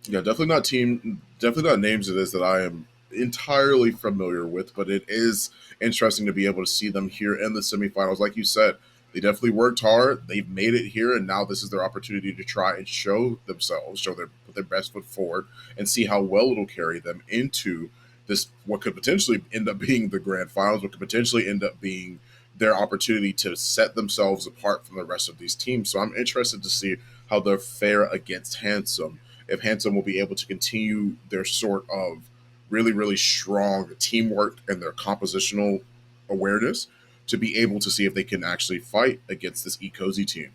Yeah, definitely not names it is that I am entirely familiar with, but it is interesting to be able to see them here in the semifinals. Like you said, they definitely worked hard. They've made it here, and now this is their opportunity to try and show themselves, show put their best foot forward, and see how well it'll carry them into this. What could potentially end up being the grand finals, what could potentially end up being their opportunity to set themselves apart from the rest of these teams. So I'm interested to see how they'll fare against Handsome, if Handsome will be able to continue their sort of really, really strong teamwork and their compositional awareness to be able to see if they can actually fight against this Ecosyteam.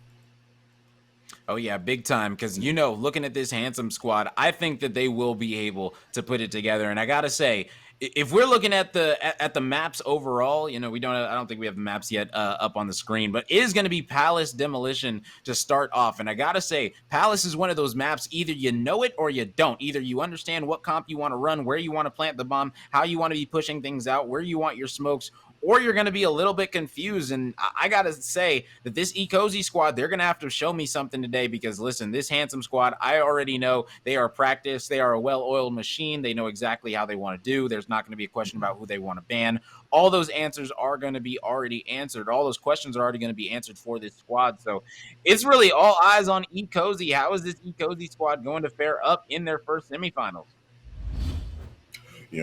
Oh yeah, big time. Because looking at this handsome squad, I think that they will be able to put it together. And I gotta say, if we're looking at the maps overall, we don't. I don't think we have the maps yet up on the screen, but it is going to be Palace Demolition to start off. And I gotta say, Palace is one of those maps. Either you know it or you don't. Either you understand what comp you want to run, where you want to plant the bomb, how you want to be pushing things out, where you want your smokes, or you're going to be a little bit confused. And I got to say that this Ecozy squad, they're going to have to show me something today because, listen, this handsome squad, I already know they are practiced. They are a well-oiled machine. They know exactly how they want to do. There's not going to be a question about who they want to ban. All those answers are going to be already answered. All those questions are already going to be answered for this squad. So it's really all eyes on Ecozy. How is this Ecozy squad going to fare up in their first semifinals?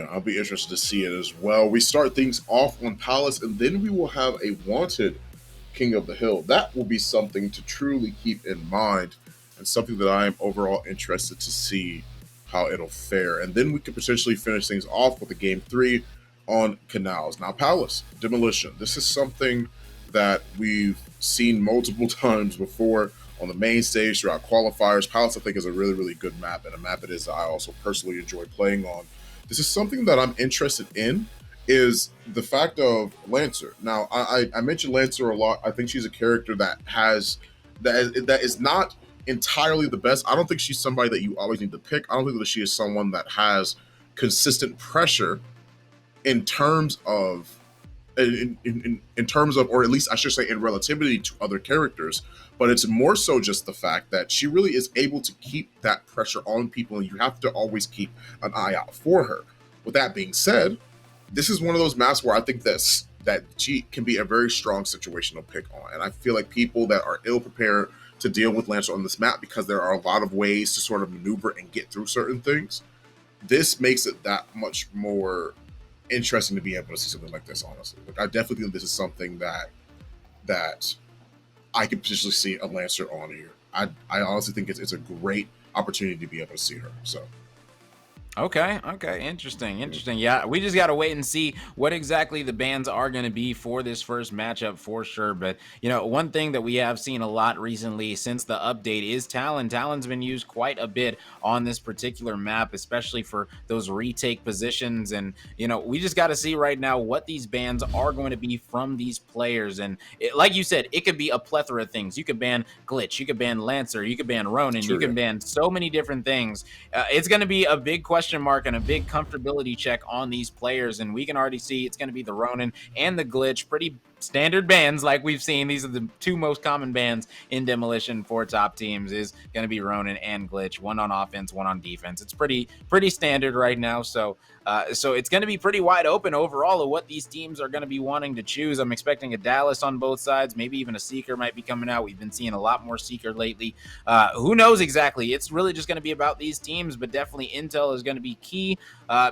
I'll be interested to see it as well. We start things off on Palace, and then we will have a wanted King of the Hill. That will be something to truly keep in mind, and something that I am overall interested to see how it'll fare. And then we could potentially finish things off with a game three on Canals. Now, Palace Demolition. This is something that we've seen multiple times before on the main stage throughout qualifiers. Palace, I think, is a really, really good map, and a map it is that I also personally enjoy playing on. This is something that I'm interested in, is the fact of Lancer. Now, I mentioned Lancer a lot. I think she's a character that is not entirely the best. I don't think she's somebody that you always need to pick. I don't think that she is someone that has consistent pressure in terms of in terms of, or at least I should say, in relativity to other characters. But it's more so just the fact that she really is able to keep that pressure on people, and you have to always keep an eye out for her. With that being said, this is one of those maps where I think that she can be a very strong situational pick on, and I feel like people that are ill prepared to deal with Lancer on this map, because there are a lot of ways to sort of maneuver and get through certain things. This makes it that much more interesting to be able to see something like this. Honestly, like, I definitely think this is something that I could potentially see a Lancer on here. I honestly think it's a great opportunity to be able to see her. So Okay, interesting. Yeah, we just got to wait and see what exactly the bans are going to be for this first matchup for sure. But, one thing that we have seen a lot recently since the update is Talon. Talon's been used quite a bit on this particular map, especially for those retake positions. And, we just got to see right now what these bans are going to be from these players. And like you said, it could be a plethora of things. You could ban Glitch, you could ban Lancer, you could ban Ronin, you true, can yeah. ban so many different things. It's going to be a big question mark and a big comfortability check on these players. And we can already see it's going to be the Ronin and the Glitch. Pretty standard bans like we've seen. These are the two most common bans in Demolition for top teams, is going to be Ronin and Glitch. One on offense, one on defense. It's pretty standard right now. So it's going to be pretty wide open overall of what these teams are going to be wanting to choose. I'm expecting a Dallas on both sides. Maybe even a Seeker might be coming out. We've been seeing a lot more Seeker lately. Who knows exactly? It's really just going to be about these teams, but definitely intel is going to be key,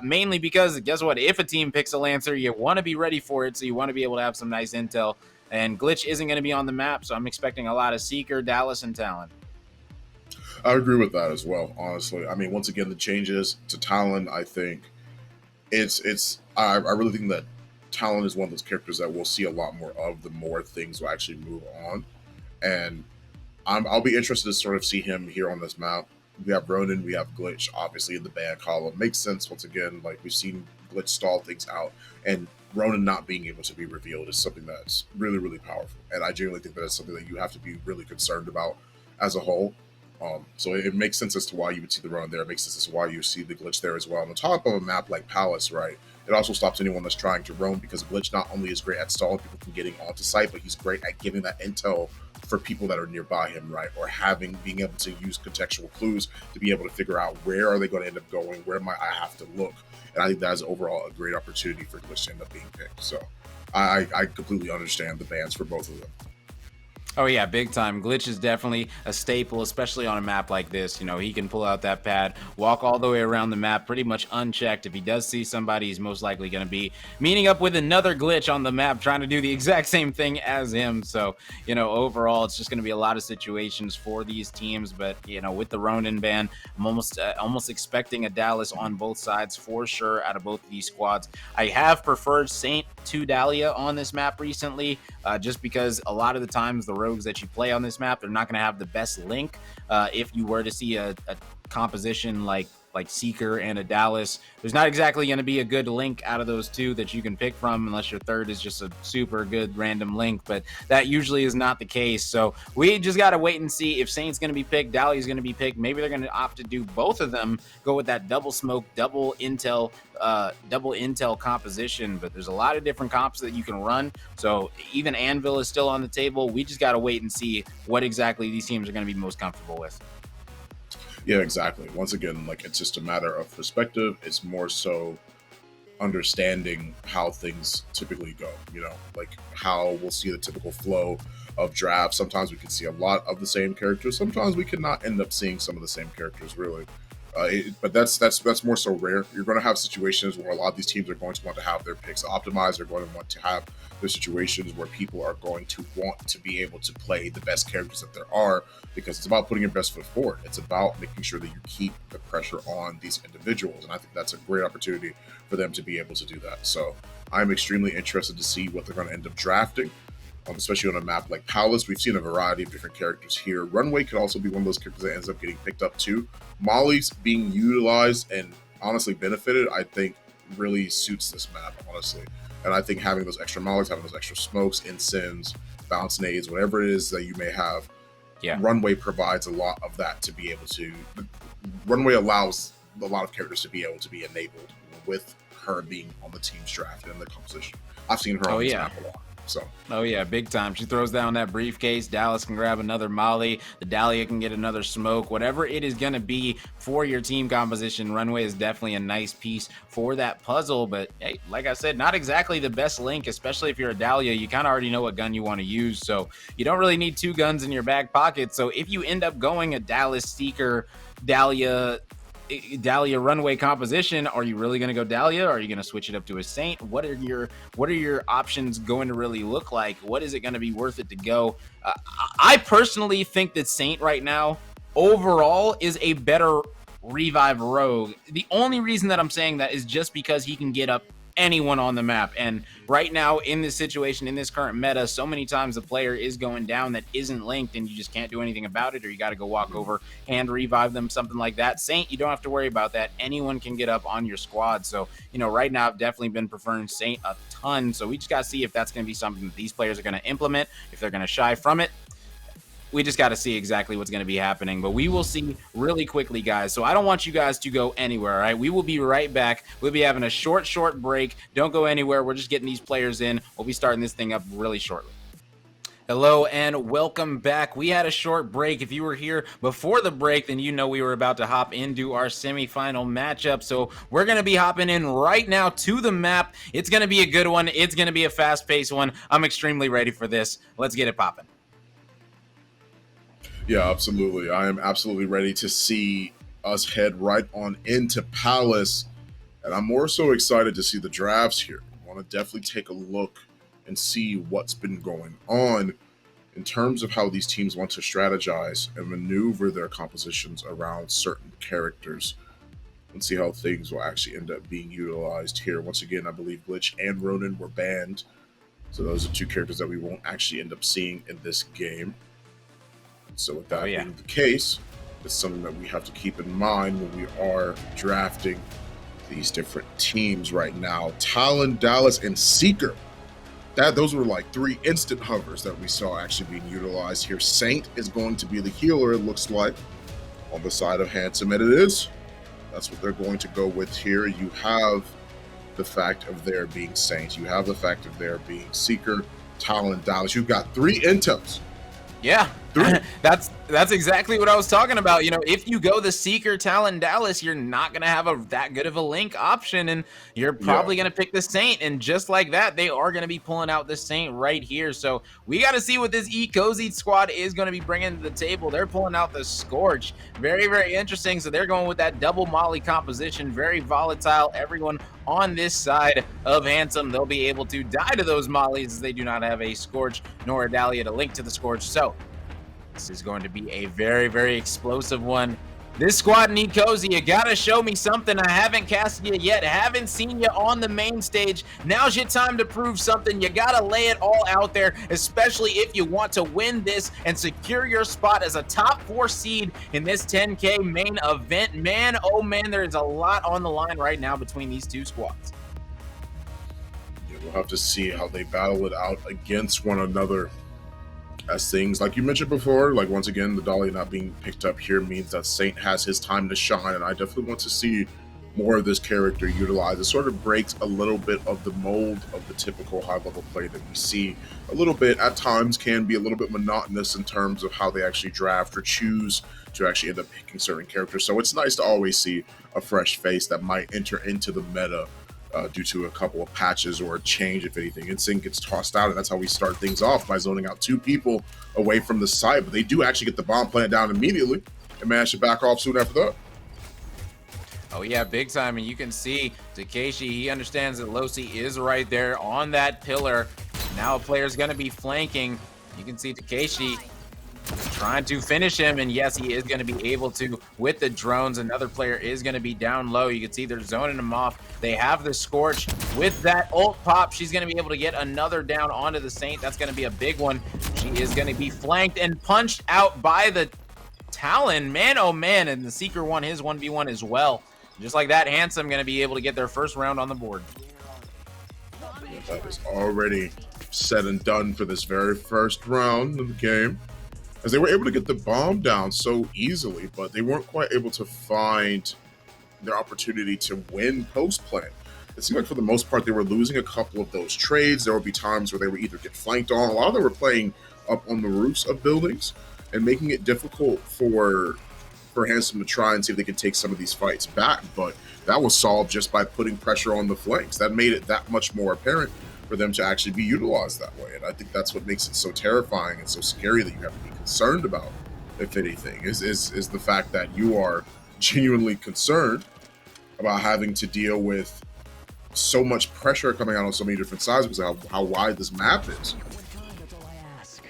mainly because guess what? If a team picks a Lancer, you want to be ready for it, so you want to be able to have some nice intel. And Glitch isn't going to be on the map, so I'm expecting a lot of Seeker, Dallas, and Talon. I agree with that as well. Honestly, I mean, once again, the changes to Talon, I think I really think that Talon is one of those characters that we'll see a lot more of the more things will actually move on, and I'll be interested to sort of see him here on this map. We have Ronin, we have Glitch, obviously in the ban column. Makes sense once again. Like, we've seen Glitch stall things out, and Ronin not being able to be revealed is something that's really, really powerful. And I genuinely think that it's something that you have to be really concerned about as a whole. So it makes sense as to why you would see the run there. It makes sense as to why you see the glitch there as well. On the top of a map like Palace, right, it also stops anyone that's trying to roam, because glitch not only is great at stalling people from getting onto site, but he's great at giving that intel for people that are nearby him, right, or being able to use contextual clues to be able to figure out where are they going to end up going, where might I have to look. And I think that is overall a great opportunity for glitch to end up being picked. So I completely understand the bans for both of them. Oh yeah, big time. Glitch is definitely a staple, especially on a map like this. You know, he can pull out that pad, walk all the way around the map pretty much unchecked. If he does see somebody, he's most likely going to be meeting up with another glitch on the map trying to do the exact same thing as him. So, you know, overall, it's just going to be a lot of situations for these teams. But, you know, with the Ronin ban, I'm almost expecting a Dallas on both sides for sure out of both of these squads. I have preferred Saint to Dahlia on this map recently, just because a lot of the times the rogues that you play on this map, they're not going to have the best link. If you were to see a composition like Seeker and a Dallas, there's not exactly going to be a good link out of those two that you can pick from, unless your third is just a super good random link, but that usually is not the case. So we just got to wait and see if Saint's going to be picked, Dahlia's going to be picked. Maybe they're going to opt to do both of them, go with that double smoke, double intel composition, but there's a lot of different comps that you can run. So even Anvil is still on the table. We just got to wait and see what exactly these teams are going to be most comfortable with. Yeah, exactly. Once again, like, it's just a matter of perspective. It's more so understanding how things typically go, you know, like how we'll see the typical flow of drafts. Sometimes we can see a lot of the same characters. Sometimes we could not end up seeing some of the same characters, really. But that's more so rare. You're going to have situations where a lot of these teams are going to want to have their picks optimized. They're going to want to have their situations where people are going to want to be able to play the best characters that there are, because it's about putting your best foot forward. It's about making sure that you keep the pressure on these individuals, and I think that's a great opportunity for them to be able to do that. So I'm extremely interested to see what they're going to end up drafting. Especially on a map like Palace, we've seen a variety of different characters here. Runway could also be one of those characters that ends up getting picked up too. Molly's being utilized and honestly benefited, I think, really suits this map, honestly. And I think having those extra Mollies, having those extra smokes, incins, bounce nades, whatever it is that you may have, Runway provides a lot of that to be able to. Runway allows a lot of characters to be able to be enabled with her being on the team's draft and the composition. I've seen her on this map a lot. So. Oh yeah, big time. She throws down that briefcase. Dallas can grab another Molly. The Dahlia can get another smoke. Whatever it is going to be for your team composition, Runway is definitely a nice piece for that puzzle. But hey, like I said, not exactly the best link, especially if you're a Dahlia. You kind of already know what gun you want to use, so you don't really need two guns in your back pocket. So if you end up going a Dallas Seeker, Dahlia Runway composition, are you really going to go Dahlia? Or are you going to switch it up to a Saint? What are your options going to really look like? What is it going to be worth it to go? I personally think that Saint right now overall is a better revive rogue. The only reason that I'm saying that is just because he can get up anyone on the map, and right now in this situation, in this current meta, so many times the player is going down that isn't linked and you just can't do anything about it, or you got to go walk over and revive them, something like that. Saint, you don't have to worry about that. Anyone can get up on your squad. So, you know, right now I've definitely been preferring Saint a ton, so we just got to see if that's going to be something that these players are going to implement, if they're going to shy from it. We just got to see exactly what's going to be happening, but we will see really quickly, guys. So I don't want you guys to go anywhere, all right? We will be right back. We'll be having a short break. Don't go anywhere. We're just getting these players in. We'll be starting this thing up really shortly. Hello and welcome back. We had a short break. If you were here before the break, then you know we were about to hop into our semifinal matchup. So we're going to be hopping in right now to the map. It's going to be a good one. It's going to be a fast-paced one. I'm extremely ready for this. Let's get it popping. Yeah, absolutely. I am absolutely ready to see us head right on into Palace. And I'm more so excited to see the drafts here. I want to definitely take a look and see what's been going on in terms of how these teams want to strategize and maneuver their compositions around certain characters, and see how things will actually end up being utilized here. Once again, I believe Glitch and Ronin were banned. So those are two characters that we won't actually end up seeing in this game. So with that being the case, it's something that we have to keep in mind when we are drafting these different teams right now. Talon, Dallas, and Seeker. Those were like three instant hovers that we saw actually being utilized here. Saint is going to be the healer, it looks like. on the side of Handsome, and it is. That's what they're going to go with here. You have the fact of there being Saints. You have the fact of there being Seeker, Talon, Dallas. You've got 3 intels. Yeah, that's exactly what I was talking about. You know, if you go the Seeker, Talon, Dallas, you're not going to have that good of a link option, and you're probably going to pick the Saint. And just like that, they are going to be pulling out the Saint right here. So we got to see what this Ecosyteam squad is going to be bringing to the table. They're pulling out the Scorch. Very, very interesting. So they're going with that double Molly composition. Very volatile. Everyone on this side of Handsome, they'll be able to die to those Mollies as they do not have a Scorch nor a Dahlia to link to the Scorch. So this is going to be a very, very explosive one. This squad need Cozy. You gotta show me something. I haven't casted you yet. Haven't seen you on the main stage. Now's your time to prove something. You gotta lay it all out there, especially if you want to win this and secure your spot as a top 4 seed in this 10K main event. Man, oh man, there's a lot on the line right now between these two squads. Yeah, we'll have to see how they battle it out against one another. As things, like you mentioned before, like once again, the Dahlia not being picked up here means that Saint has his time to shine, and I definitely want to see more of this character utilized. It sort of breaks a little bit of the mold of the typical high-level play that we see a little bit. At times can be a little bit monotonous in terms of how they actually draft or choose to actually end up picking certain characters. So it's nice to always see a fresh face that might enter into the meta due to a couple of patches or a change, if anything. Insync gets tossed out, and that's how we start things off, by zoning out 2 people away from the site. But they do actually get the bomb planted down immediately and manage to back off soon after that. Oh yeah, big time. And you can see Takeshi, he understands that Losi is right there on that pillar. Now a player's going to be flanking. You can see Takeshi trying to finish him, and yes, he is going to be able to with the drones. Another player is going to be down low. You can see they're zoning him off. They have the Scorch with that ult pop. She's going to be able to get another down onto the Saint. That's going to be a big one. She is going to be flanked and punched out by the Talon. Man, oh man, and the Seeker won his 1v1 as well. Just like that, Handsome going to be able to get their first round on the board. That is already said and done for this very first round of the game, as they were able to get the bomb down so easily, but they weren't quite able to find their opportunity to win post-plant. It seemed like for the most part they were losing a couple of those trades. There would be times where they would either get flanked on. A lot of them were playing up on the roofs of buildings and making it difficult for Handsome to try and see if they could take some of these fights back, but that was solved just by putting pressure on the flanks. That made it that much more apparent for them to actually be utilized that way. And I think that's what makes it so terrifying and so scary that you have to be concerned about, if anything, is the fact that you are genuinely concerned about having to deal with so much pressure coming out on so many different sides because of how wide this map is.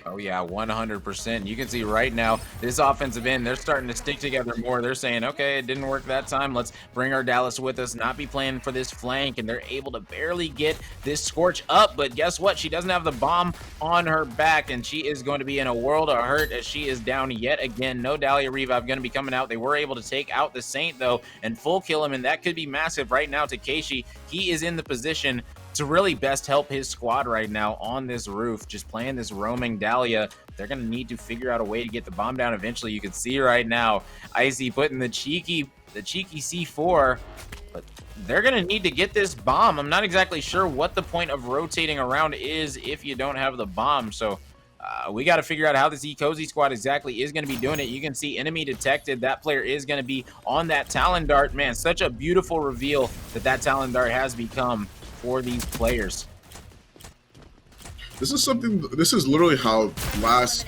Oh yeah, 100%. You can see right now, this offensive end, they're starting to stick together more. They're saying, okay, it didn't work that time. Let's bring our Dallas with us, not be playing for this flank. And they're able to barely get this Scorch up. But guess what? She doesn't have the bomb on her back, and she is going to be in a world of hurt as she is down yet again. No Dahlia Revive going to be coming out. They were able to take out the Saint, though, and full kill him, and that could be massive right now. Takeshi, he is in the position to really best help his squad right now on this roof, just playing this roaming Dahlia. They're going to need to figure out a way to get the bomb down eventually. You can see right now, Icy putting the cheeky C4, but they're going to need to get this bomb. I'm not exactly sure what the point of rotating around is if you don't have the bomb. So we got to figure out how this Ecozy squad exactly is going to be doing it. You can see enemy detected. That player is going to be on that Talon Dart. Man, such a beautiful reveal that Talon Dart has become for these players. This is literally how last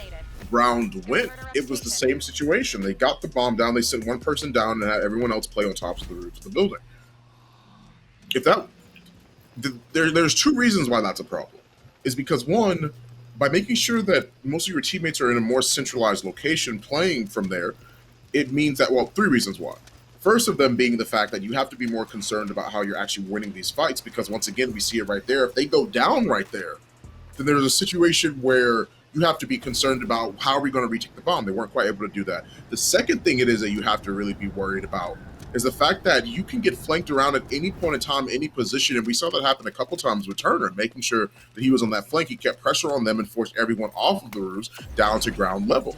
round went. It was the same situation. They got the bomb down, they sent one person down and had everyone else play on top of the roofs of the building. There's 2 reasons why that's a problem. Is because, one, by making sure that most of your teammates are in a more centralized location playing from there, it means that, well, 3 reasons why. First of them being the fact that you have to be more concerned about how you're actually winning these fights, because once again, we see it right there. If they go down right there, then there's a situation where you have to be concerned about how are we going to retake the bomb. They weren't quite able to do that. The second thing it is that you have to really be worried about is the fact that you can get flanked around at any point in time, any position, and we saw that happen a couple times with Turner, making sure that he was on that flank. He kept pressure on them and forced everyone off of the roofs down to ground level.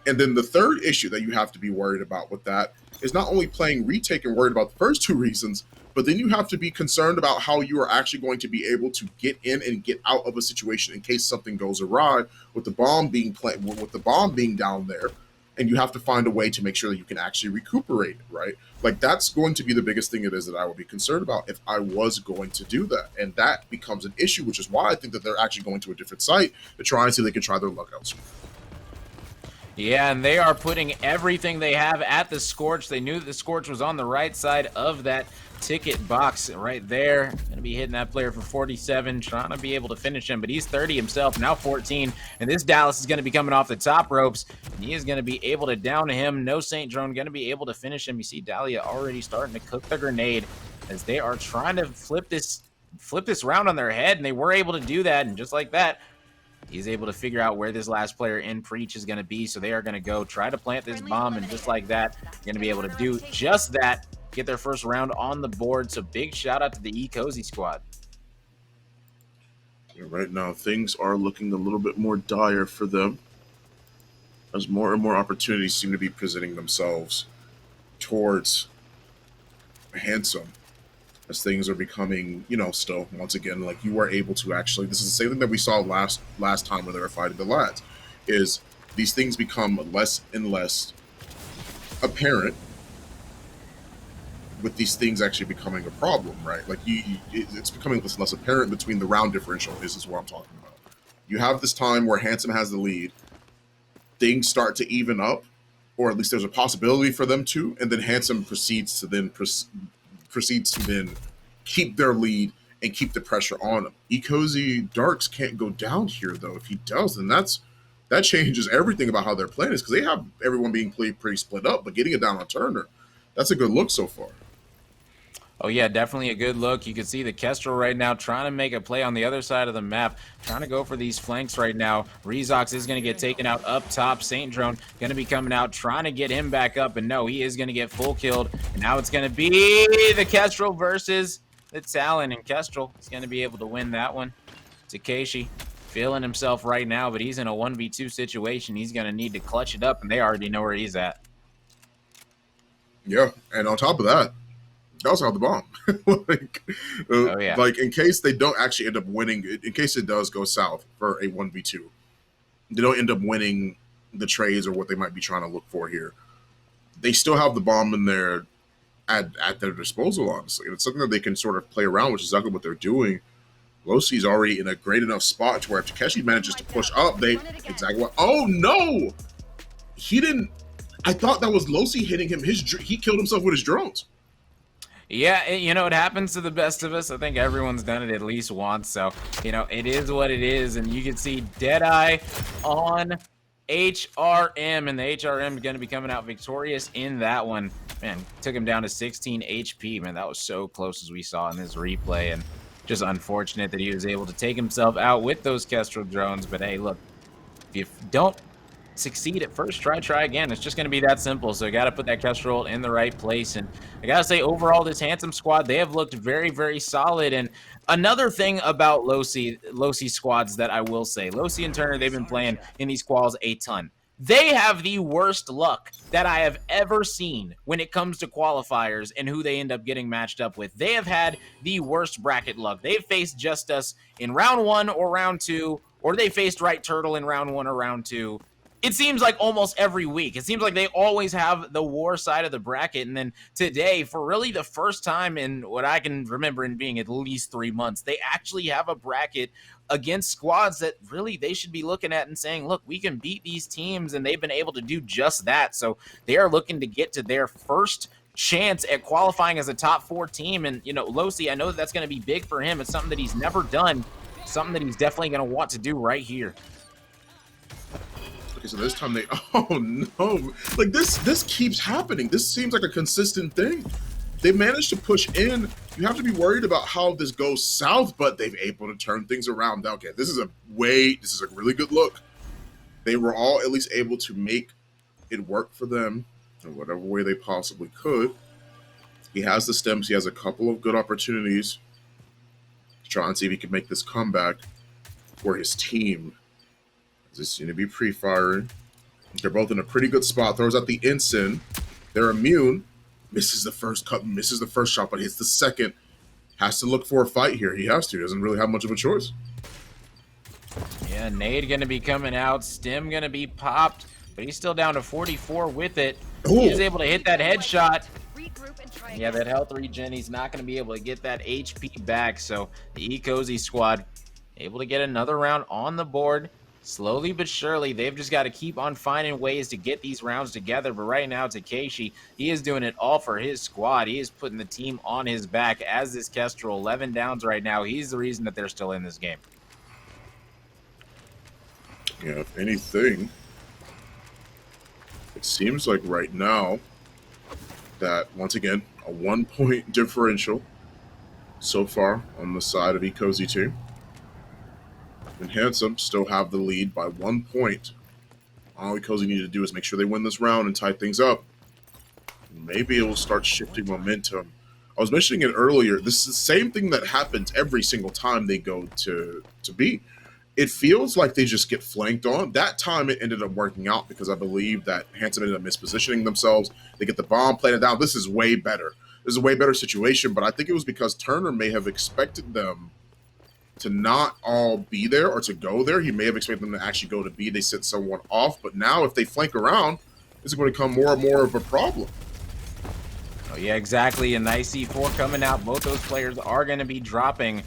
And then the third issue that you have to be worried about with that is not only playing retake and worried about the first two reasons, but then you have to be concerned about how you are actually going to be able to get in and get out of a situation in case something goes awry with the bomb being down there, and you have to find a way to make sure that you can actually recuperate, right? Like that's going to be the biggest thing it is that I would be concerned about if I was going to do that. And that becomes an issue, which is why I think that they're actually going to a different site to try and see if they can try their luck elsewhere. Yeah, and they are putting everything they have at the Scorch. They knew that the Scorch was on the right side of that ticket box right there. Going to be hitting that player for 47, trying to be able to finish him, but he's 30 himself, now 14, and this Dallas is going to be coming off the top ropes, and he is going to be able to down him. No Saint Drone going to be able to finish him. You see Dahlia already starting to cook the grenade as they are trying to flip this round on their head, and they were able to do that, and just like that, he's able to figure out where this last player in Preach is going to be, so they are going to go try to plant this bomb, and just like that, they're going to be able to do just that, get their first round on the board. So big shout out to the Ecozy squad. Yeah, right now, things are looking a little bit more dire for them as more and more opportunities seem to be presenting themselves towards Handsome, as things are becoming, still once again, like you are able to actually. This is the same thing that we saw last time when they were fighting the lads. Is these things become less and less apparent with these things actually becoming a problem, right? Like it's becoming less and less apparent between the round differential. Is what I'm talking about. You have this time where Handsome has the lead. Things start to even up, or at least there's a possibility for them to, and then Handsome proceeds to then keep their lead and keep the pressure on them. Ecozy Darks can't go down here though. If he does, then that changes everything about how they're playing, is because they have everyone being pretty split up, but getting it down on Turner, that's a good look so far. Oh, yeah, definitely a good look. You can see the Kestrel right now trying to make a play on the other side of the map, trying to go for these flanks right now. Rezox is going to get taken out up top. Saint Drone going to be coming out, trying to get him back up. And no, he is going to get full killed. And now it's going to be the Kestrel versus the Talon. And Kestrel is going to be able to win that one. Takeshi feeling himself right now, but he's in a 1v2 situation. He's going to need to clutch it up, and they already know where he's at. Yeah, and on top of that, they also have the bomb. Like in case they don't actually end up winning, in case it does go south for a 1v2, they don't end up winning the trades or what they might be trying to look for here. They still have the bomb in there at their disposal, honestly. And it's something that they can sort of play around, which is exactly what they're doing. Losi's already in a great enough spot to where if Takeshi manages to push up, oh no! He didn't. I thought that was Losi hitting him. He killed himself with his drones. Yeah, it happens to the best of us. I think everyone's done it at least once. So, it is what it is. And you can see Deadeye on HRM. And the HRM is going to be coming out victorious in that one. Man, took him down to 16 HP. Man, that was so close as we saw in this replay. And just unfortunate that he was able to take himself out with those Kestrel drones. But hey, look, if you don't succeed at first, try again. It's just going to be that simple. So you got to put that Kestrel in the right place. And I got to say, overall, this Handsome squad, they have looked very, very solid. And another thing about Losi squads that I will say, Losi and Turner, they've been playing in these quals a ton. They have the worst luck that I have ever seen when it comes to qualifiers and who they end up getting matched up with. They have had the worst bracket luck. They've faced Just Us in round 1 or round 2, or they faced Right Turtle in round 1 or round 2. It seems like almost every week. It seems like they always have the war side of the bracket. And then today, for really the first time in what I can remember in being at least 3 months, they actually have a bracket against squads that really they should be looking at and saying, look, we can beat these teams. And they've been able to do just that. So they are looking to get to their first chance at qualifying as a top 4 team. And, Losi, I know that's going to be big for him. It's something that he's never done, something that he's definitely going to want to do right here. Okay, so this time oh no, like this keeps happening. This seems like a consistent thing. They managed to push in. You have to be worried about how this goes south, but they've able to turn things around. Okay, this is a really good look. They were all at least able to make it work for them in whatever way they possibly could. He has the stems. He has a couple of good opportunities to try and see if he can make this comeback for his team. This is going to be pre-firing. They're both in a pretty good spot. Throws out the ensign. They're immune. Misses the first cut, misses the first shot, but hits the second. Has to look for a fight here. He has to. Doesn't really have much of a choice. Yeah, Nade going to be coming out. Stim going to be popped, but he's still down to 44 with it. Ooh. He is able to hit that headshot. Yeah, that health regen, he's not going to be able to get that HP back. So the Ecozy squad able to get another round on the board. Slowly but surely, they've just got to keep on finding ways to get these rounds together. But right now, Takeshi, he is doing it all for his squad. He is putting the team on his back as this Kestrel. 11 downs right now. He's the reason that they're still in this game. Yeah, if anything, it seems like right now that, once again, a 1-point differential so far on the side of Ecosyteam. And Handsome still have the lead by 1 point. All Ecozy need to do is make sure they win this round and tie things up. Maybe it will start shifting momentum. I was mentioning it earlier. This is the same thing that happens every single time they go to B. It feels like they just get flanked on. That time it ended up working out because I believe that Handsome ended up mispositioning themselves. They get the bomb planted down. This is way better. This is a way better situation, but I think it was because Turner may have expected them to not all be there or to go there. He may have expected them to actually go to B. They sent someone off, but now if they flank around, it's going to become more and more of a problem. Oh, yeah, exactly. A nice C4 coming out. Both those players are going to be dropping.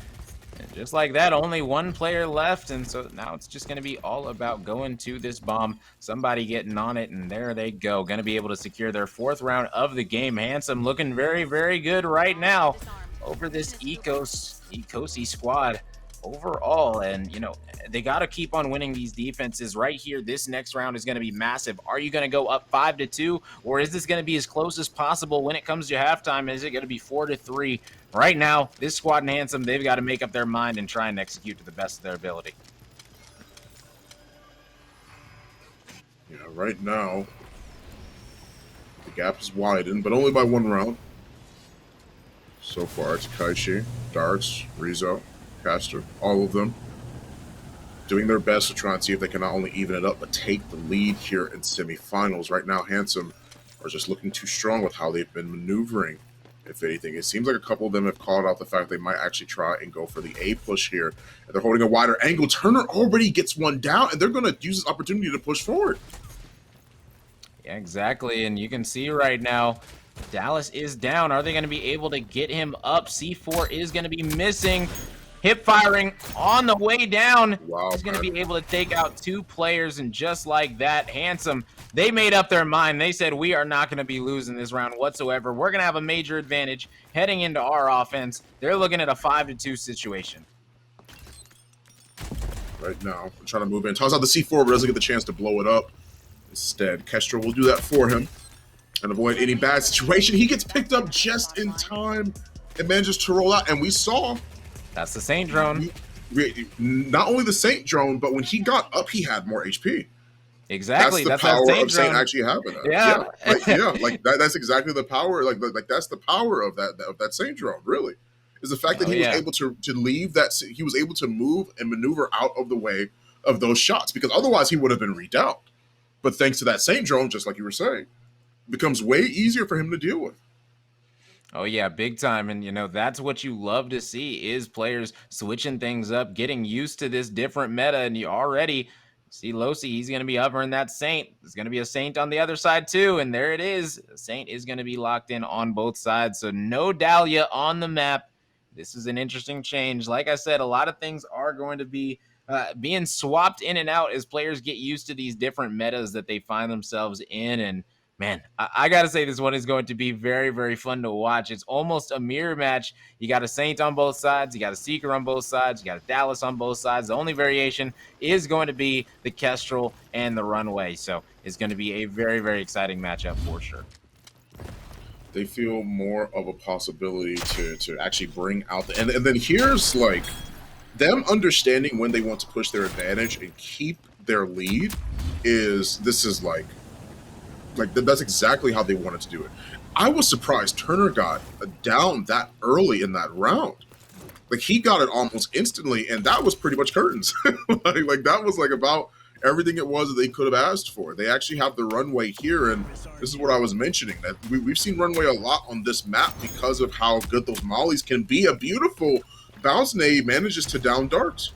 And just like that, only one player left, and so now it's just going to be all about going to this bomb, somebody getting on it, and there they go. Going to be able to secure their 4th round of the game. Handsome looking very, very good right now over this Ecosi squad overall, and you know, they got to keep on winning these defenses right here. This next round is going to be massive. Are you going to go up 5-2, or is this going to be as close as possible when it comes to halftime? Is it going to be 4-3? Right now, this squad and Handsome, they've got to make up their mind and try and execute to the best of their ability. Yeah, right now the gap is widened, but only by 1 round. So far, it's Kaishi, Darts, Rizzo, Caster, all of them doing their best to try and see if they can not only even it up, but take the lead here in semifinals. Right now, Handsome are just looking too strong with how they've been maneuvering. If anything, it seems like a couple of them have called out the fact they might actually try and go for the A push here. And they're holding a wider angle. Turner already gets one down, and they're going to use this opportunity to push forward. Yeah, exactly. And you can see right now, Dallas is down. Are they going to be able to get him up? C4 is going to be missing. Hip firing on the way down. Wow, he's going to be able to take out 2 players, and just like that, Handsome, they made up their mind. They said, we are not going to be losing this round whatsoever. We're going to have a major advantage heading into our offense. They're looking at a 5-2 situation. Right now, I'm trying to move in. Toss out the C4, but doesn't get the chance to blow it up. Instead, Kestra will do that for him and avoid any bad situation. He gets picked up just in time and manages to roll out, and we saw... That's the Saint drone. Not only the Saint drone, but when he got up, he had more HP. Exactly. That's the power of Saint actually having that. Yeah. Like that's exactly the power. Like that's the power of that Saint drone. Really, is the fact that he was able to leave that. He was able to move and maneuver out of the way of those shots, because otherwise he would have been redowned. But thanks to that Saint drone, just like you were saying, it becomes way easier for him to deal with. Oh, yeah, big time. And, you know, that's what you love to see is players switching things up, getting used to this different meta. And you already see Losi, he's going to be hovering that Saint. There's going to be a Saint on the other side, too. And there it is. Saint is going to be locked in on both sides. So no Dahlia on the map. This is an interesting change. Like I said, a lot of things are going to be being swapped in and out as players get used to these different metas that they find themselves in. And man, I got to say this one is going to be very, very fun to watch. It's almost a mirror match. You got a Saint on both sides. You got a Seeker on both sides. You got a Dallas on both sides. The only variation is going to be the Kestrel and the Runway. So it's going to be a very, very exciting matchup for sure. They feel more of a possibility to actually bring out the... And then here's like them understanding when they want to push their advantage and keep their lead this is like that's exactly how they wanted to do it. I was surprised Turner got down that early in that round. Like he got it almost instantly, and that was pretty much curtains. like that was like about everything it was that they could have asked for. They actually have the runway here, and this is what I was mentioning, that we've seen runway a lot on this map because of how good those mollies can be. A beautiful bounce nade manages to down darts.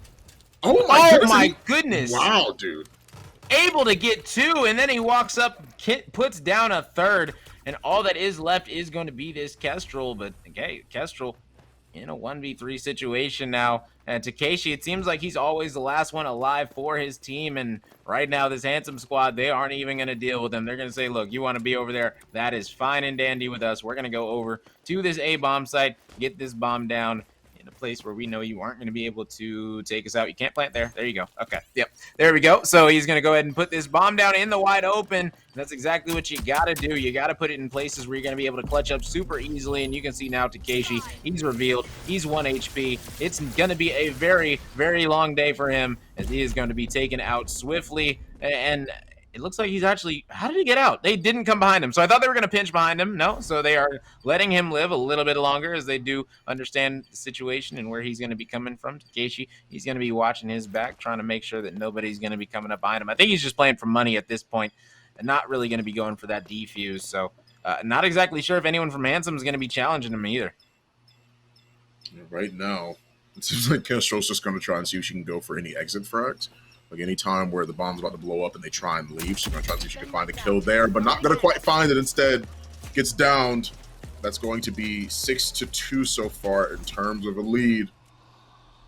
Oh my Oh goodness! my goodness! Wow, dude. Able to get 2, and then he walks up, puts down a 3rd, and all that is left is going to be this Kestrel. But okay, Kestrel in a 1v3 situation now. And Takeshi, it seems like he's always the last one alive for his team. And right now, this Handsome squad, they aren't even going to deal with him. They're going to say, look, you want to be over there? That is fine and dandy with us. We're going to go over to this A-bomb site, get this bomb down in a place where we know you aren't going to be able to take us out. You can't plant there. There you go. Okay. Yep. There we go. So he's going to go ahead and put this bomb down in the wide open. That's exactly what you got to do. You got to put it in places where you're going to be able to clutch up super easily. And you can see now Takeshi, he's revealed. He's 1 HP. It's going to be a very, very long day for him as he is going to be taken out swiftly. And it looks like he's actually, how did he get out? They didn't come behind him. So I thought they were going to pinch behind him. No. So they are letting him live a little bit longer as they do understand the situation and where he's going to be coming from. Takeshi, he's going to be watching his back, trying to make sure that nobody's going to be coming up behind him. I think he's just playing for money at this point and not really going to be going for that defuse. So not exactly sure if anyone from Handsome is going to be challenging him either. Right now, it seems like Kestrel's just going to try and see if she can go for any exit frags. Like any time where the bomb's about to blow up and they try and leave, she's going to try to see if she can find a kill there, but not going to quite find it. Instead, gets downed. That's going to be 6-2 so far in terms of a lead.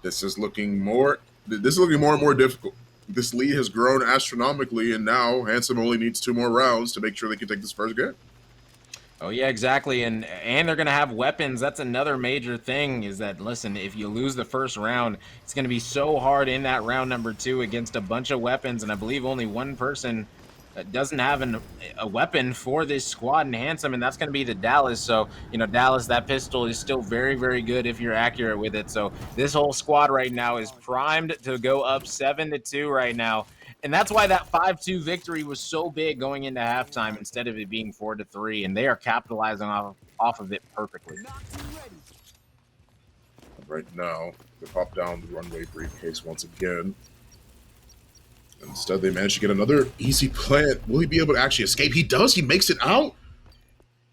This is looking more and more difficult. This lead has grown astronomically, and now Handsome only needs 2 more rounds to make sure they can take this first game. Oh, yeah, exactly. And they're going to have weapons. That's another major thing is that, listen, if you lose the first round, it's going to be so hard in that round number 2 against a bunch of weapons. And I believe only one person doesn't have a weapon for this squad in Handsome, and that's going to be the Dallas. So, Dallas, that pistol is still very, very good if you're accurate with it. So this whole squad right now is primed to go up 7-2 right now. And that's why that 5-2 victory was so big going into halftime instead of it being 4-3. And they are capitalizing off of it perfectly. Right now, they pop down the runway briefcase once again. Instead, they manage to get another easy plant. Will he be able to actually escape? He does. He makes it out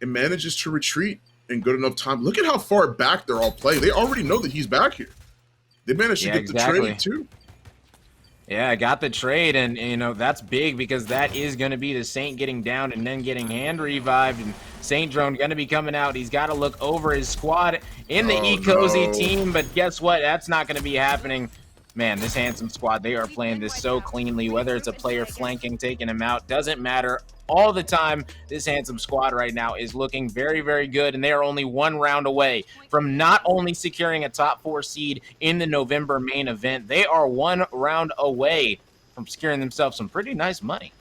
and manages to retreat in good enough time. Look at how far back they're all playing. They already know that he's back here. They managed to get the trade, too. Yeah, I got the trade, and that's big because that is going to be the Saint getting down and then getting hand revived, and Saint Drone going to be coming out. He's got to look over his squad in the Ecosyteam, but guess what? That's not going to be happening. Man, this Handsome squad, they are playing this so cleanly, whether it's a player flanking, taking him out, doesn't matter. All the time, this Handsome squad right now is looking very, very good, and they are only 1 round away from not only securing a top 4 seed in the November main event, they are 1 round away from securing themselves some pretty nice money.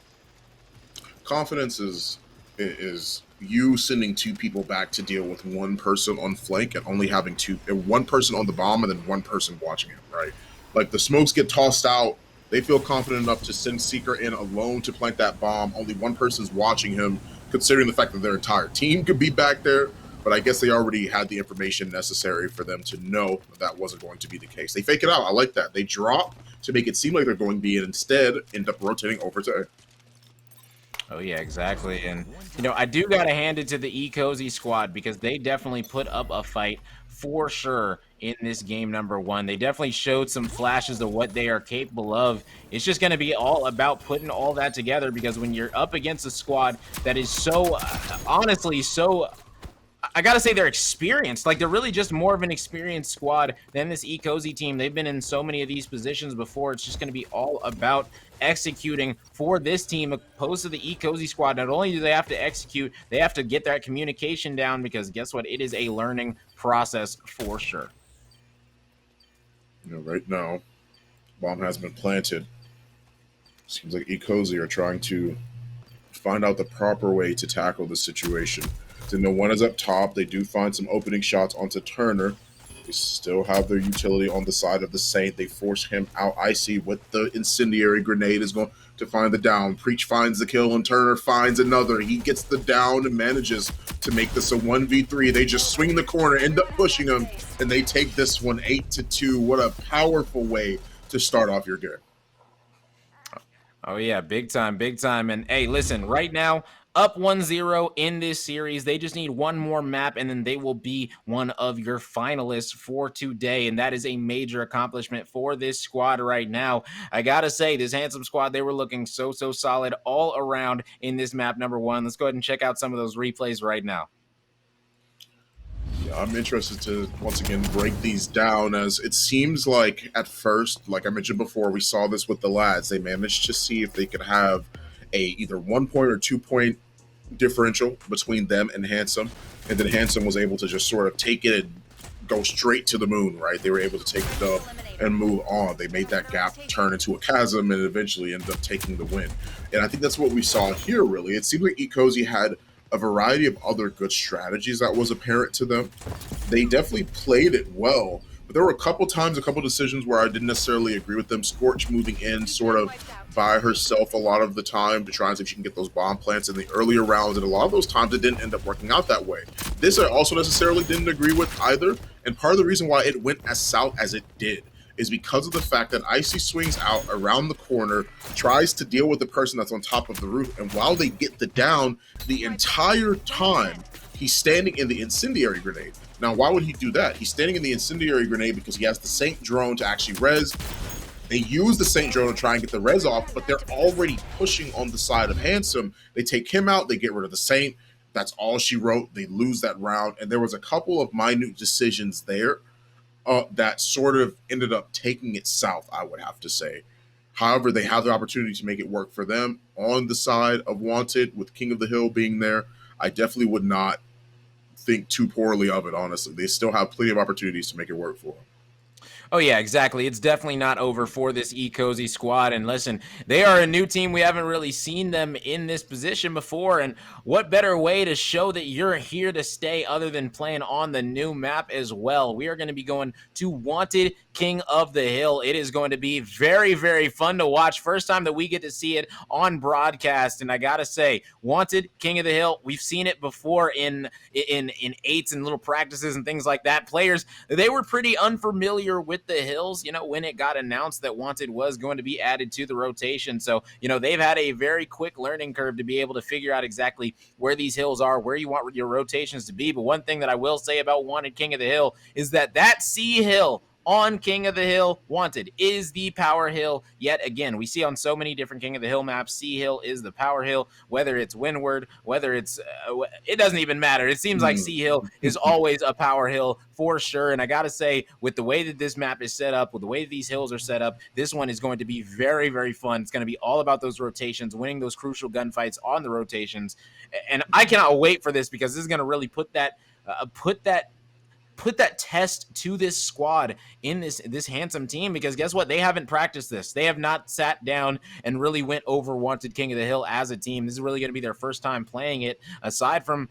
Confidence is you sending 2 people back to deal with 1 person on flank and only having 1 person on the bomb and then 1 person watching him, right? Like the smokes get tossed out. They feel confident enough to send Seeker in alone to plant that bomb. Only 1 person's watching him, considering the fact that their entire team could be back there. But I guess they already had the information necessary for them to know that wasn't going to be the case. They fake it out. I like that. They drop to make it seem like they're going B and instead end up rotating over to A. Oh, yeah, exactly. And, I do got to hand it to the Ecozy squad because they definitely put up a fight for sure in this game number 1. They definitely showed some flashes of what they are capable of. It's just going to be all about putting all that together because when you're up against a squad that is so, honestly, so... I gotta say they're experienced. Like, they're really just more of an experienced squad than this Ecozy team. They've been in so many of these positions before. It's just going to be all about executing for this team opposed to the Ecozy squad. Not only do they have to execute, they have to get that communication down because guess what? It is a learning process for sure. Right now, bomb has been planted. Seems like Ecozy are trying to find out the proper way to tackle the situation. No one is up top. They do find some opening shots onto Turner. They still have their utility on the side of the Saint. They force him out. Icy with the incendiary grenade is going to find the down. Preach finds the kill, and Turner finds another. He gets the down and manages to make this a 1v3. They just swing the corner, end up pushing him, and they take this one 8-2. What a powerful way to start off your game. Oh yeah, big time, big time. And hey, listen, right now, up 1-0 in this series. They just need one more map and then they will be one of your finalists for today. And that is a major accomplishment for this squad right now. I gotta say, this handsome squad, they were looking so solid all around in this map number 1. Let's go ahead and check out some of those replays right now. Yeah, I'm interested to once again break these down, as it seems like at first, like I mentioned before, we saw this with the lads. They managed to see if they could have a either 1 point or 2 point differential between them and Handsome, and then Handsome was able to just sort of take it and go straight to the moon. Right, they were able to take the dub and move on. They made that gap turn into a chasm and eventually ended up taking the win. And I think that's what we saw here. Really, it seemed like Ecozy had a variety of other good strategies that was apparent to them. They definitely played it well, but there were a couple times, a couple decisions where I didn't necessarily agree with them. Scorch moving in sort of by herself a lot of the time to try and see if she can get those bomb plants in the earlier rounds, and a lot of those times it didn't end up working out that way. This I also necessarily didn't agree with either, and part of the reason why it went as south as it did is because of the fact that Icy swings out around the corner, tries to deal with the person that's on top of the roof, and while they get the down, the entire time he's standing in the incendiary grenade. Now, why would he do that? He's standing in the incendiary grenade because he has the Saint drone to actually res. They use the Saint drone to try and get the res off, but they're already pushing on the side of Handsome. They take him out, they get rid of the Saint. That's all she wrote. They lose that round. And there was a couple of minute decisions there that sort of ended up taking it south, I would have to say. However, they have the opportunity to make it work for them on the side of Wanted with King of the Hill being there. I definitely would not think too poorly of it, honestly. They still have plenty of opportunities to make it work for them. Oh yeah, exactly. It's definitely not over for this Ecozy squad. And listen, they are a new team. We haven't really seen them in this position before. And what better way to show that you're here to stay other than playing on the new map as well? We are going to be going to Wanted King of the Hill. It is going to be very fun to watch. First time that we get to see it on broadcast. And I gotta say, Wanted King of the Hill, we've seen it before in eights and little practices and things like that. Players, they were pretty unfamiliar with the hills, when it got announced that Wanted was going to be added to the rotation. So, they've had a very quick learning curve to be able to figure out exactly where these hills are, where you want your rotations to be. But one thing that I will say about Wanted King of the Hill is that C hill on King of the Hill Wanted is the power hill. Yet again, we see on so many different King of the Hill maps, C hill is the power hill, whether it's Windward, whether it's it doesn't even matter. It seems like C hill is always a power hill for sure. And I gotta say, with the way that this map is set up, with the way these hills are set up, this one is going to be very fun. It's going to be all about those rotations, winning those crucial gunfights on the rotations, and I cannot wait for this, because this is going to really put that test to this squad in this handsome team. Because guess what? They haven't practiced this. They have not sat down and really went over Wanted King of the Hill as a team. This is really going to be their first time playing it, aside from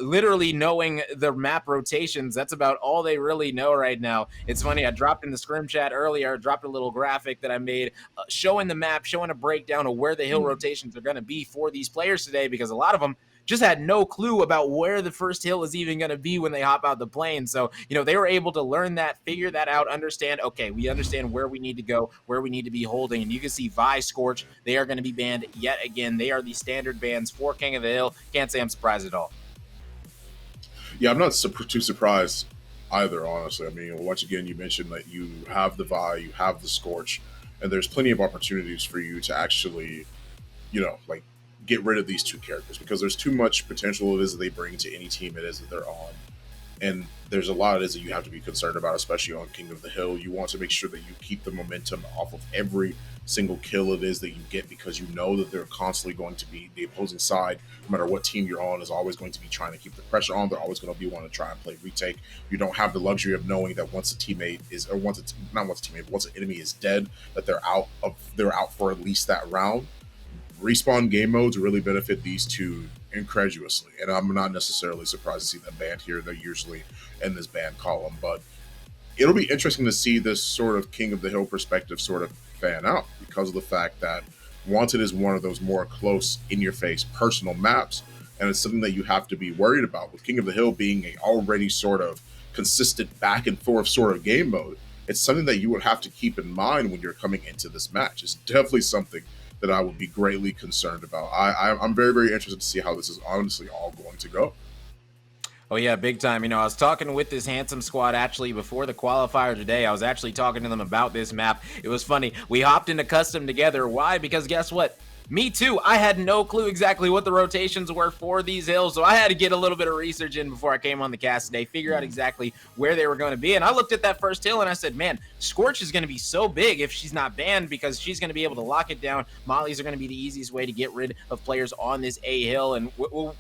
literally knowing the map rotations. That's about all they really know right now. It's funny, I dropped in the scrim chat earlier, dropped a little graphic that I made showing the map, showing a breakdown of where the hill rotations are going to be for these players today, because a lot of them just had no clue about where the first hill is even going to be when they hop out the plane. So, they were able to learn that, figure that out, understand, okay, we understand where we need to go, where we need to be holding. And you can see Vi, Scorch, they are going to be banned yet again. They are the standard bans for King of the Hill. Can't say I'm surprised at all. Yeah, I'm not too surprised either, honestly. I mean, once again, you mentioned that you have the Vi, you have the Scorch, and there's plenty of opportunities for you to actually, get rid of these two characters, because there's too much potential it is that they bring to any team it is that they're on. And there's a lot it is that you have to be concerned about, especially on King of the Hill. You want to make sure that you keep the momentum off of every single kill it is that you get, because you know that they're constantly going to be, the opposing side, no matter what team you're on, is always going to be trying to keep the pressure on. They're always going to be wanting to try and play retake. You don't have the luxury of knowing that once a teammate is, or once an enemy is dead, that they're out for at least that round. Respawn game modes really benefit these two incredulously, and I'm not necessarily surprised to see them banned here. They're usually in this ban column, but it'll be interesting to see this sort of King of the Hill perspective sort of fan out, because of the fact that Wanted is one of those more close, in-your-face, personal maps, and it's something that you have to be worried about. With King of the Hill being a already sort of consistent back and forth sort of game mode, it's something that you would have to keep in mind when you're coming into this match. It's definitely something that I would be greatly concerned about. I'm very, very interested to see how this is honestly all going to go. Oh yeah, big time. I was talking with this handsome squad actually before the qualifier today. I was actually talking to them about this map. It was funny. We hopped into custom together. Why? Because guess what? Me too. I had no clue exactly what the rotations were for these hills, so I had to get a little bit of research in before I came on the cast today, figure out exactly where they were going to be. And I looked at that first hill and I said, man, Scorch is going to be so big if she's not banned, because she's going to be able to lock it down. Mollies are going to be the easiest way to get rid of players on this A hill. And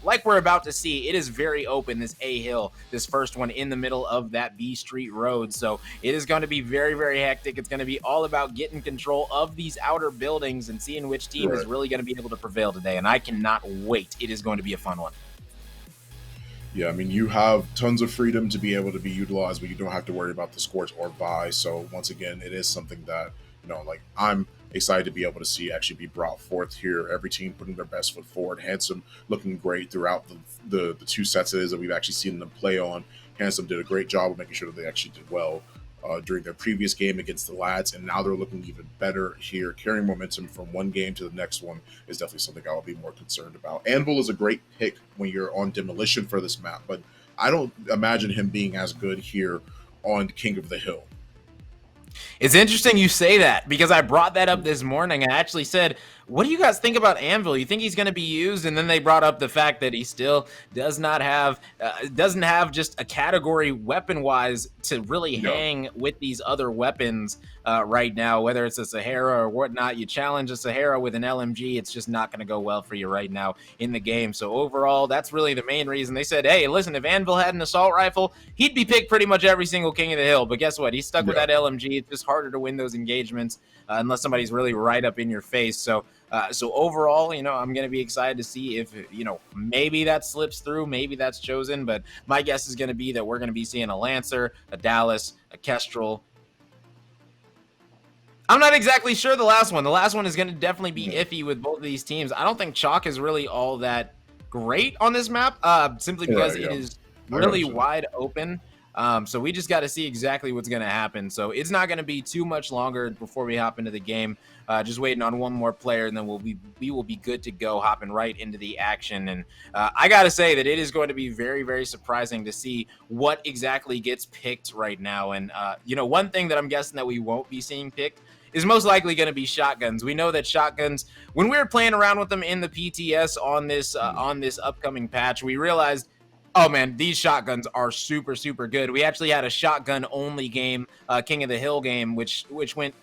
like we're about to see, it is very open, this A hill, this first one in the middle of that B Street road. So it is going to be very, very hectic. It's going to be all about getting control of these outer buildings and seeing which team is really going to be able to prevail today, and I cannot wait. It is going to be a fun one. Yeah, I mean, you have tons of freedom to be able to be utilized, but you don't have to worry about the scores or buy. So once again, it is something that, like, I'm excited to be able to see actually be brought forth here. Every team putting their best foot forward. Handsome looking great throughout the two sets it is that we've actually seen them play on. Handsome did a great job of making sure that they actually did well during their previous game against the lads, and now they're looking even better here. Carrying momentum from one game to the next one is definitely something I will be more concerned about. Anvil is a great pick when you're on demolition for this map, but I don't imagine him being as good here on King of the Hill. It's interesting you say that, because I brought that up this morning. I actually said, what do you guys think about Anvil? You think he's going to be used? And then they brought up the fact that he still doesn't have just a category weapon-wise to really hang with these other weapons right now, whether it's a Sahara or whatnot. You challenge a Sahara with an LMG, it's just not going to go well for you right now in the game. So overall, that's really the main reason. They said, hey, listen, if Anvil had an assault rifle, he'd be picked pretty much every single King of the Hill. But guess what? He's stuck with that LMG. It's just harder to win those engagements unless somebody's really right up in your face. So overall, I'm going to be excited to see if, maybe that slips through, maybe that's chosen. But my guess is going to be that we're going to be seeing a Lancer, a Dallas, a Kestrel. I'm not exactly sure the last one. The last one is going to definitely be iffy with both of these teams. I don't think Chalk is really all that great on this map, simply because it is really wide open. So we just got to see exactly what's going to happen. So it's not going to be too much longer before we hop into the game. Just waiting on one more player, and then we will be good to go, hopping right into the action. And I got to say that it is going to be very, very surprising to see what exactly gets picked right now. And, one thing that I'm guessing that we won't be seeing picked is most likely going to be shotguns. We know that shotguns, when we were playing around with them in the PTS on this upcoming patch, we realized, oh man, these shotguns are super, super good. We actually had a shotgun only game, King of the Hill game, which went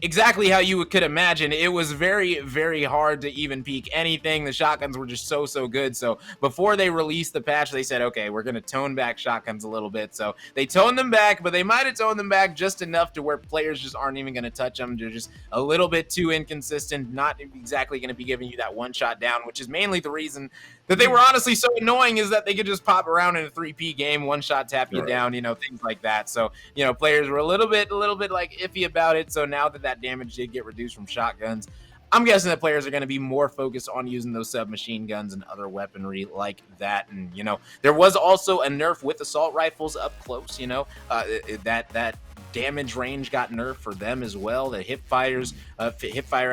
exactly how you could imagine. It was very, very hard to even peek anything. The shotguns were just so good. So before they released the patch, they said, okay, we're going to tone back shotguns a little bit. So they toned them back, but they might have toned them back just enough to where players just aren't even going to touch them. They're just a little bit too inconsistent, not exactly going to be giving you that one shot down, which is mainly the reason that they were honestly so annoying, is that they could just pop around in a 3P game, one shot tap you down, things like that. So, players were a little bit like iffy about it. So now that damage did get reduced from shotguns, I'm guessing that players are going to be more focused on using those submachine guns and other weaponry like that. And, there was also a nerf with assault rifles up close, that damage range got nerfed for them as well. The hip fire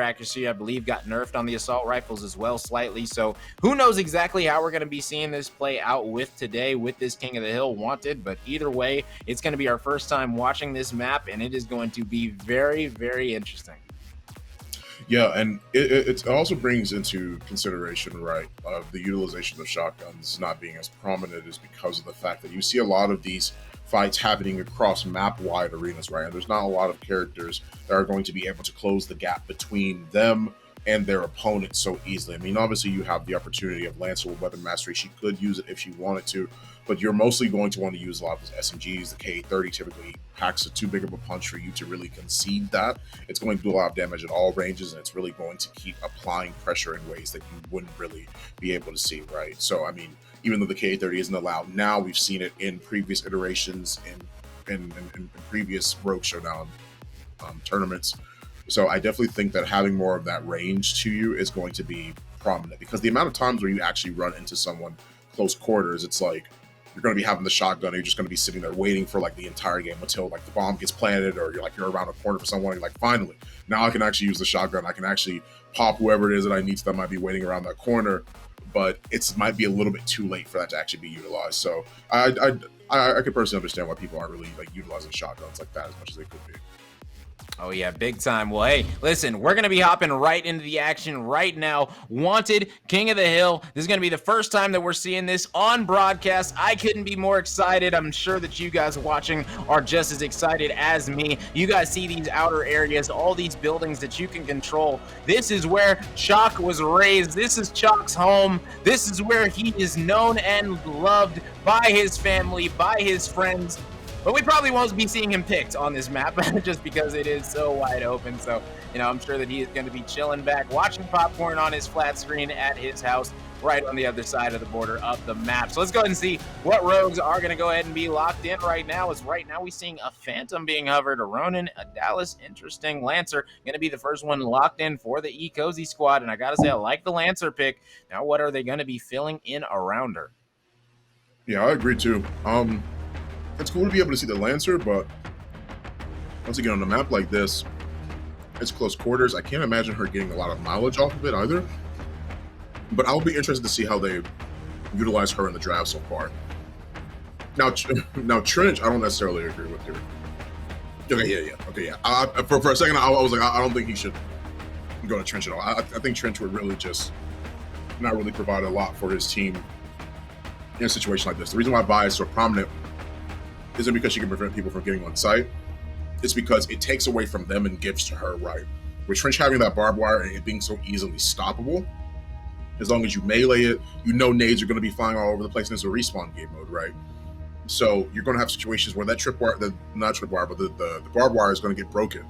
accuracy, I believe, got nerfed on the assault rifles as well slightly. So who knows exactly how we're going to be seeing this play out with today with this King of the Hill wanted. But either way, it's going to be our first time watching this map, and it is going to be very, very interesting. Yeah, and it also brings into consideration, right, of the utilization of shotguns not being as prominent is because of the fact that you see a lot of these fights happening across map-wide arenas, right? And there's not a lot of characters that are going to be able to close the gap between them and their opponents so easily. I mean, obviously you have the opportunity of Lancer with Weapon Mastery. She could use it if she wanted to, but you're mostly going to want to use a lot of those SMGs. The K30 typically packs too big of a punch for you to really concede that. It's going to do a lot of damage at all ranges, and it's really going to keep applying pressure in ways that you wouldn't really be able to see, right? So, I mean, even though the K30 isn't allowed now, we've seen it in previous iterations in previous Rogue Showdown tournaments. So I definitely think that having more of that range to you is going to be prominent, because the amount of times where you actually run into someone close quarters, it's like you're going to be having the shotgun, and you're just going to be sitting there waiting for like the entire game until like the bomb gets planted, or you're around a corner for someone, and like finally now I can actually use the shotgun. I can actually pop whoever it is that I need to, that might be waiting around that corner, but it might be a little bit too late for that to actually be utilized. So I could personally understand why people aren't really like utilizing shotguns like that as much as they could be. Oh, yeah, big time. Well, hey, listen, we're going to be hopping right into the action right now. Wanted, King of the Hill. This is going to be the first time that we're seeing this on broadcast. I couldn't be more excited. I'm sure that you guys watching are just as excited as me. You guys see these outer areas, all these buildings that you can control. This is where Chalk was raised. This is Chalk's home. This is where he is known and loved by his family, by his friends. But we probably won't be seeing him picked on this map just because it is so wide open. So, I'm sure that he is going to be chilling back, watching popcorn on his flat screen at his house right on the other side of the border of the map. So let's go ahead and see what rogues are going to go ahead and be locked in right now. Right now we're seeing a Phantom being hovered, a Ronin, a Dallas, interesting. Lancer going to be the first one locked in for the Ecozy squad. And I got to say, I like the Lancer pick. Now, what are they going to be filling in around her? Yeah, I agree too. It's cool to be able to see the Lancer, but once again, on a map like this, it's close quarters. I can't imagine her getting a lot of mileage off of it either. But I'll be interested to see how they utilize her in the draft so far. Now Trench, I don't necessarily agree with her. Okay, yeah. For a second, I was like, I don't think he should go to Trench at all. I think Trench would really just not really provide a lot for his team in a situation like this. The reason why Vi is so prominent isn't because she can prevent people from getting on site. It's because it takes away from them and gives to her, right? With Trench having that barbed wire and it being so easily stoppable, as long as you melee it, nades are going to be flying all over the place, and it's a respawn game mode, right? So you're going to have situations where that the barbed wire is going to get broken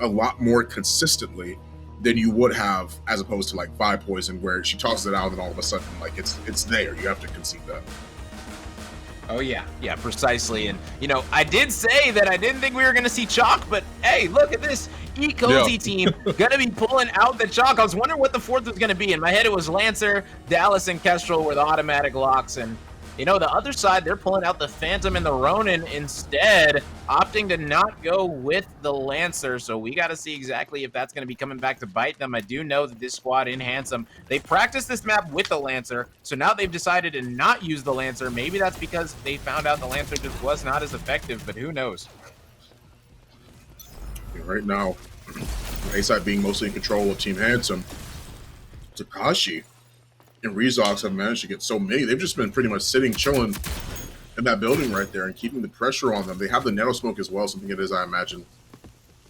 a lot more consistently than you would have as opposed to like Vi Poison, where she tosses it out and all of a sudden like it's there. You have to concede that. Oh, yeah, precisely. And, I did say that I didn't think we were going to see Chalk, but hey, look at this. Ecosyteam going to be pulling out the Chalk. I was wondering what the fourth was going to be. In my head, it was Lancer, Dallas, and Kestrel were the automatic locks. And, the other side, they're pulling out the Phantom and the Ronin instead, opting to not go with the Lancer. So we got to see exactly if that's going to be coming back to bite them. I do know that this squad in Handsome, they practiced this map with the Lancer. So now they've decided to not use the Lancer. Maybe that's because they found out the Lancer just was not as effective, but who knows? Right now, A-side being mostly in control of Team Handsome, Takashi and Rezox have managed to get so many. They've just been pretty much sitting, chilling in that building right there and keeping the pressure on them. They have the Nano Smoke as well, something it is, I imagine,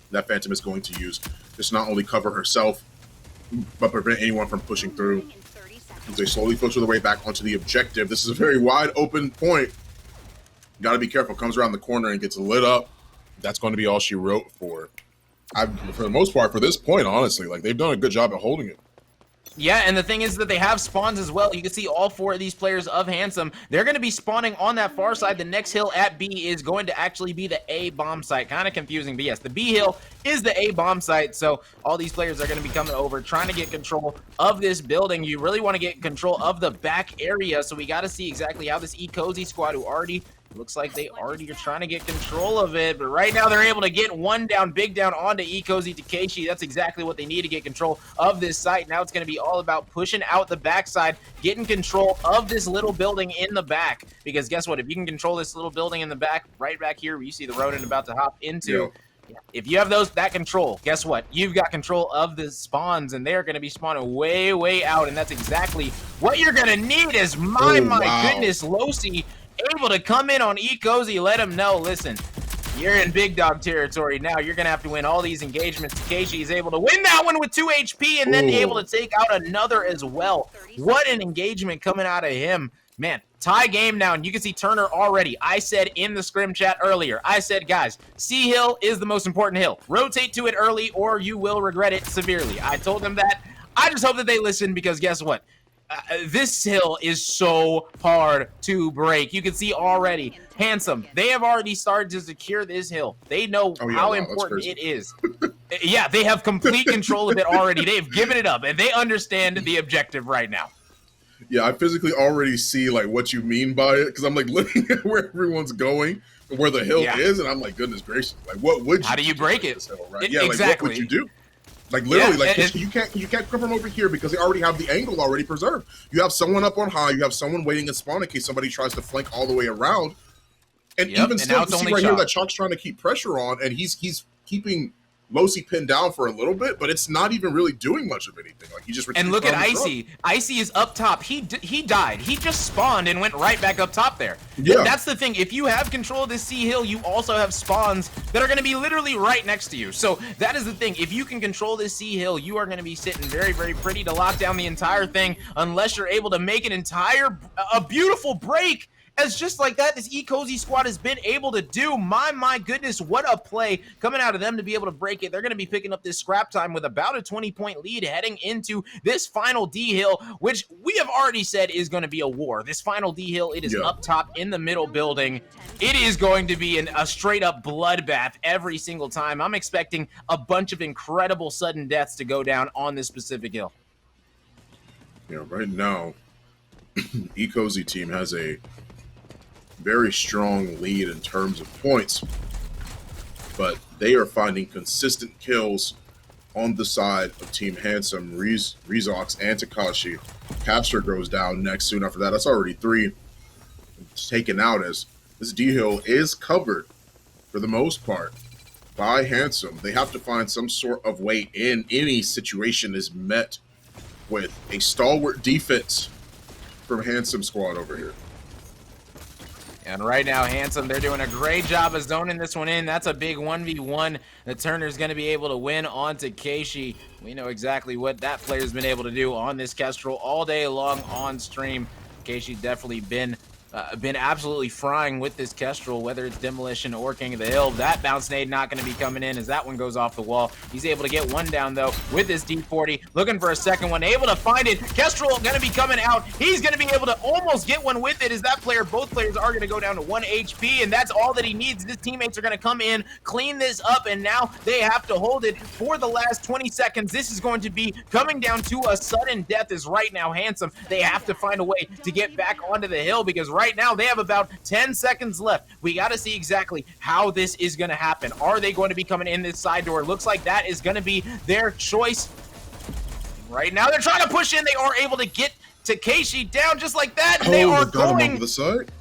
that Phantom is going to use. Just not only cover herself, but prevent anyone from pushing through. As they slowly filter their way back onto the objective. This is a very wide open point. Got to be careful. Comes around the corner and gets lit up. That's going to be all she wrote for. For the most part, for this point, honestly, like they've done a good job at holding it. Yeah, and the thing is that they have spawns as well. You can see all four of these players of Handsome. They're going to be spawning on that far side. The next hill at B is going to actually be the A bomb site. Kind of confusing, but yes, the B hill is the A bomb site. So all these players are going to be coming over, trying to get control of this building. You really want to get control of the back area. So we got to see exactly how this Ecozy squad, who already looks like they already are trying to get control of it, but right now they're able to get one down, big down onto Ecozy Takeshi. That's exactly what they need to get control of this site. Now it's going to be all about pushing out the backside, getting control of this little building in the back. Because guess what? If you can control this little building in the back, right back here where you see the Ronin about to hop into, if you have that control, guess what? You've got control of the spawns, and they're going to be spawning way, way out, and that's exactly what you're going to need is my goodness, Losi able to come in on Ecozy, let him know, listen, you're in big dog territory now. You're going to have to win all these engagements. Takeshi is able to win that one with 2 HP and then be able to take out another as well. What an engagement coming out of him. Man, tie game now, and you can see Turner already. I said in the scrim chat earlier, I said, guys, C hill is the most important hill. Rotate to it early or you will regret it severely. I told them that. I just hope that they listen because guess what? This hill is so hard to break. You can see already, Handsome, they have already started to secure this hill. They know how important it is. Yeah, they have complete control of it already. They've given it up, and they understand the objective right now. Yeah, I physically already see like what you mean by it because I'm like looking at where everyone's going and where the hill Yeah. is, and I'm like, goodness gracious, like what would you How do you to break it? this hill, right? Yeah, like what would you Exactly. do? Like literally, Yeah. like you can't come from over here because they already have the angle already preserved. You have someone up on high, you have someone waiting in spawn in case somebody tries to flank all the way around. And Yep. even And still, now you it's see only right here Chalk. that Chalk's trying to keep pressure on, and he's keeping Losi pinned down for a little bit, but it's not even really doing much of anything. Like he just And look at around the truck. Icy. Icy is up top. He died. He just spawned and went right back up top there. Yeah. That's the thing. If you have control of this C hill, you also have spawns that are going to be literally right next to you. So that is the thing. If you can control this C hill, you are going to be sitting very, very pretty to lock down the entire thing, unless you're able to make a beautiful break. As just like that, this Ecozy squad has been able to do. My goodness, what a play coming out of them to be able to break it. They're going to be picking up this scrap time with about a 20-point lead heading into this final D hill, which we have already said is going to be a war. This final D hill, it is up top in the middle building. It is going to be a straight up bloodbath every single time. I'm expecting a bunch of incredible sudden deaths to go down on this specific hill. Yeah, right now, Ecosyteam has a very strong lead in terms of points, but they are finding consistent kills on the side of Team Handsome. Rezox and Takashi. Capster goes down next soon after that. That's already 3 taken out, as this D-Hill is covered for the most part by Handsome. They have to find some sort of way in. Any situation is met with a stalwart defense from Handsome squad over here. And right now, Handsome, they're doing a great job of zoning this one in. That's a big 1v1 that Turner's going to be able to win onto Keishi. We know exactly what that player's been able to do on this Kestrel all day long on stream. Keishi definitely been absolutely frying with this Kestrel, whether it's Demolition or King of the Hill. That bounce nade not going to be coming in as that one goes off the wall. He's able to get one down, though, with this D40. Looking for a second one. Able to find it. Kestrel going to be coming out. He's going to be able to almost get one with it as that player, both players are going to go down to 1 HP, and that's all that he needs. His teammates are going to come in, clean this up, and now they have to hold it for the last 20 seconds. This is going to be coming down to a sudden death as right now, Handsome, they have to find a way to get back onto the hill because right now they have about 10 seconds left. We got to see exactly how this is going to happen. Are they going to be coming in this side door? Looks like that is going to be their choice. Right now they're trying to push in. They are able to get Takeshi down just like that. They are going off the side.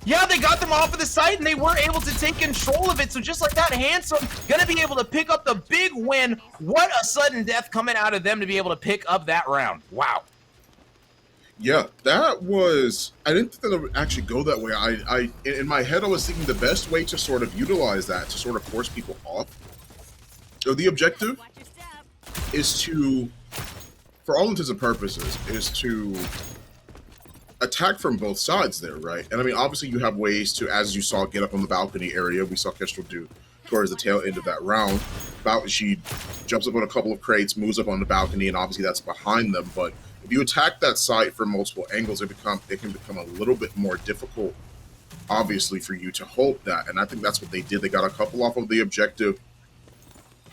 Yeah, they got them off of the site, and they were able to take control of it. So just like that, Handsome gonna be able to pick up the big win. What a sudden death coming out of them to be able to pick up that round. Wow. Yeah, that was, I didn't think that it would actually go that way. I in my head, I was thinking the best way to sort of utilize that to sort of force people off. So the objective is to, for all intents and purposes, is to attack from both sides there, right? And I mean, obviously you have ways to, as you saw, get up on the balcony area. We saw Kestrel do towards the tail end of that round. She jumps up on a couple of crates, moves up on the balcony, and obviously that's behind them. But if you attack that site from multiple angles, it can become a little bit more difficult, obviously, for you to hold that. And I think that's what they did. They got a couple off of the objective,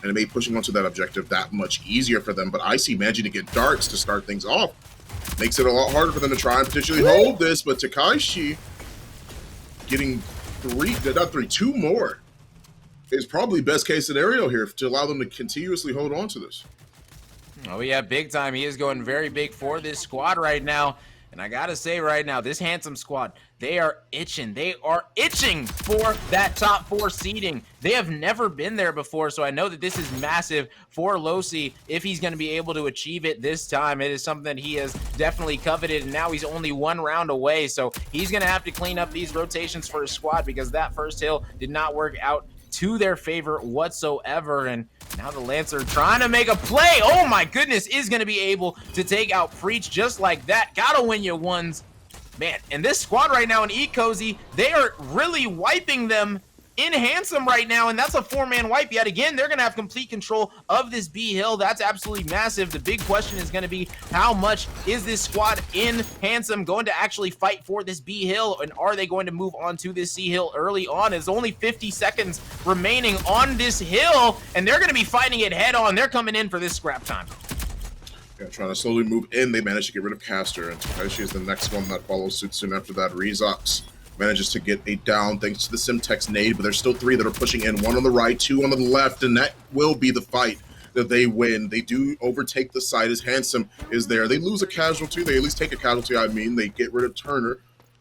and it made pushing onto that objective that much easier for them. But I see managing to get darts to start things off makes it a lot harder for them to try and potentially hold this. But Takashi getting 2 more is probably best case scenario here to allow them to continuously hold on to this. Oh yeah, big time. He is going very big for this squad right now. And I gotta say right now, this Handsome squad, they are itching. They are itching for that top 4 seeding. They have never been there before, so I know that this is massive for Losi if he's going to be able to achieve it this time. It is something he has definitely coveted, and now he's only 1 round away, so he's going to have to clean up these rotations for his squad because that first hill did not work out to their favor whatsoever. And now the Lancer trying to make a play. Oh my goodness, is going to be able to take out Preach just like that. Gotta win your ones. Man, and this squad right now in Ecozy, they are really wiping them in Handsome right now, and that's a 4-man wipe yet again. They're going to have complete control of this B hill. That's absolutely massive. The big question is going to be how much is this squad in Handsome going to actually fight for this B hill, and are they going to move on to this C hill early on? There's only 50 seconds remaining on this hill, and they're going to be fighting it head on. They're coming in for this scrap time. Yeah, trying to slowly move in, they manage to get rid of Caster, and Takashi is the next one that follows suit soon after that. Rezox manages to get a down thanks to the Simtex nade, but there's still 3 that are pushing in, 1 on the right, 2 on the left, and that will be the fight that they win. They do overtake the site as Handsome is there. They lose a casualty, they at least take a casualty, they get rid of Turner,